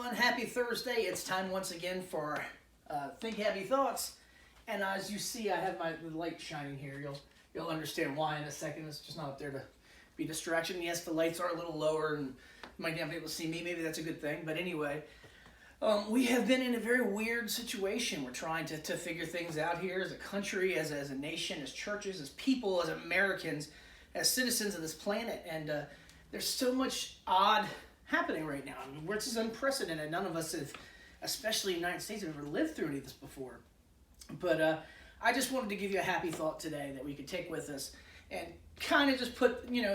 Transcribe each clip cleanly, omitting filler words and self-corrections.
everyone. Happy Thursday. It's time once again for Think Happy Thoughts. And as you see, I have my light shining here. You'll understand why in a second. It's just not up there to be a distraction. Yes, the lights are a little lower and you might not be able to see me. Maybe that's a good thing. But anyway, we have been in a very weird situation. We're trying to figure things out here as a country, as a nation, as churches, as people, as Americans, as citizens of this planet. And there's so much odd happening right now. I mean, this is unprecedented. None of us have, especially in the United States, have ever lived through any of this before. But I just wanted to give you a happy thought today that we could take with us and kind of just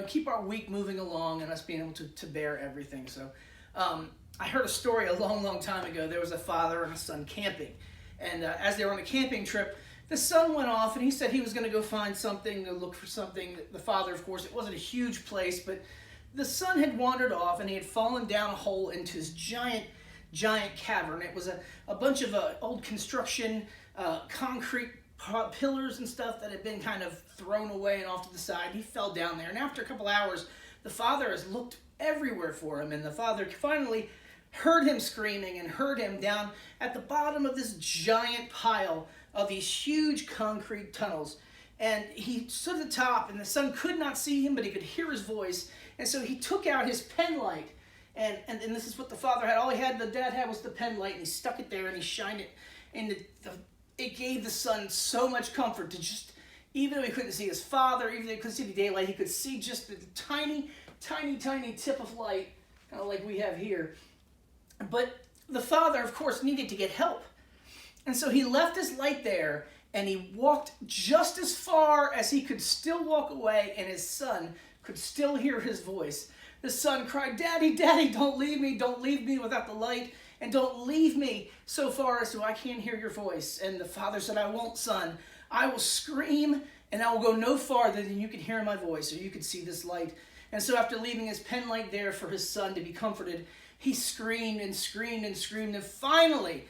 keep our week moving along and us being able to bear everything. So I heard a story a long time ago. There was a father and a son camping. And as they were on a camping trip, the son went off and he said he was going to go find something, to look for something. The father, of course, it wasn't a huge place, but the son had wandered off and he had fallen down a hole into this giant cavern. It was a bunch of old construction, concrete pillars and stuff that had been kind of thrown away and off to the side. He fell down there, and after a couple hours, the father has looked everywhere for him, and the father finally heard him screaming and heard him down at the bottom of this giant pile of these huge concrete tunnels. And he stood at the top, and the son could not see him, but he could hear his voice. And so he took out his pen light, and this is what the father had. All the dad had was the pen light, and he stuck it there, and he shined it. And it gave the son so much comfort to just, even though he couldn't see his father, even though he couldn't see the daylight, he could see just the tiny tip of light, kind of like we have here. But the father, of course, needed to get help. And so he left his light there, and he walked just as far as he could still walk away, and his son could still hear his voice. The son cried, "Daddy, Daddy, don't leave me without the light, and don't leave me so far as so I can't hear your voice." And the father said, "I won't, son. I will scream, and I will go no farther than you can hear my voice, or you can see this light." And so after leaving his pen light there for his son to be comforted, he screamed and screamed and screamed, and finally,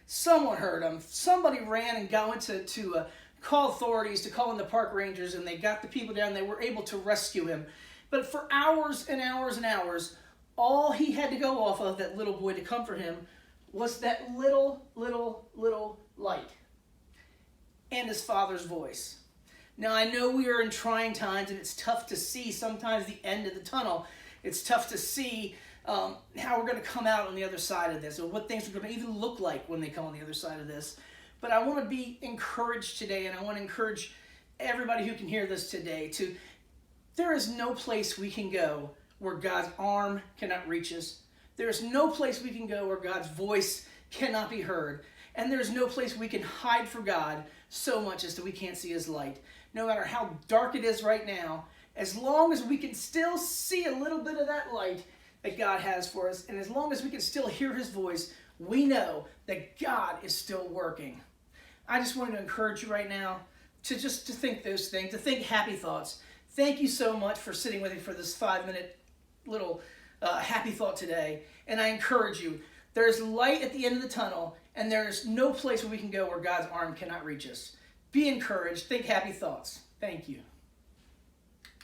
someone heard him. Somebody ran and went to call authorities, to call in the park rangers, and they got the people down. They were able to rescue him. But for hours and hours and hours, all he had to go off of, that little boy, to comfort him, was that little light and his father's voice. Now, I know we are in trying times, and it's tough to see sometimes the end of the tunnel. It's tough to see how we're going to come out on the other side of this, or what things are going to even look like when they come on the other side of this. But I want to be encouraged today, and I want to encourage everybody who can hear this today there is no place we can go where God's arm cannot reach us. There is no place we can go where God's voice cannot be heard. And there's no place we can hide from God so much as that we can't see his light. No matter how dark it is right now, as long as we can still see a little bit of that light that God has for us, and as long as we can still hear his voice, we know that God is still working. I just wanted to encourage you right now to think those things, to think happy thoughts. Thank you so much for sitting with me for this 5-minute little happy thought today. And I encourage you, there's light at the end of the tunnel, and there's no place where we can go where God's arm cannot reach us. Be encouraged. Think happy thoughts. Thank you.